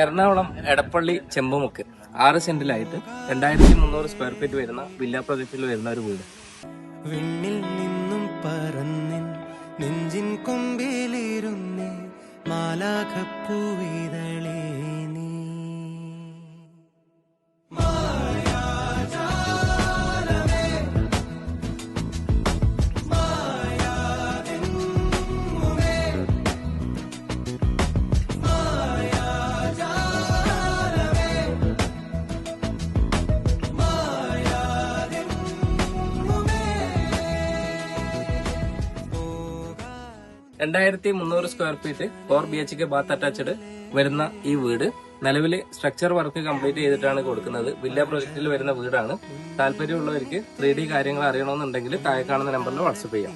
Ernakulam Edappally Chembumukku 6 സെന്റിലായിട്ട് 2300 square feet വരുന്ന villa പ്രൊജക്റ്റിൽ വരുന്ന ഒരു വീട്. വിണ്ണിൽ നിന്നും പറന്നിൻ നെഞ്ചിൻ കൊമ്പിലിരുന്നേ മാലാഖപ്പൂവിതളേ നീ. രണ്ടായിരത്തി 300 square feet 4 BHK bath attached വരുന്ന ഈ വീട് നിലവിൽ സ്ട്രക്ചർ വർക്ക് കംപ്ലീറ്റ് ചെയ്തിട്ടാണ് കൊടുക്കുന്നത്. വില്ല പ്രൊജക്റ്റിൽ വരുന്ന വീടാണ്. താല്പര്യമുള്ളവർക്ക് 3D കാര്യങ്ങൾ അറിയണമെന്നുണ്ടെങ്കിൽ താഴെ കാണുന്ന നമ്പറിൽ വാട്സപ്പ് ചെയ്യാം.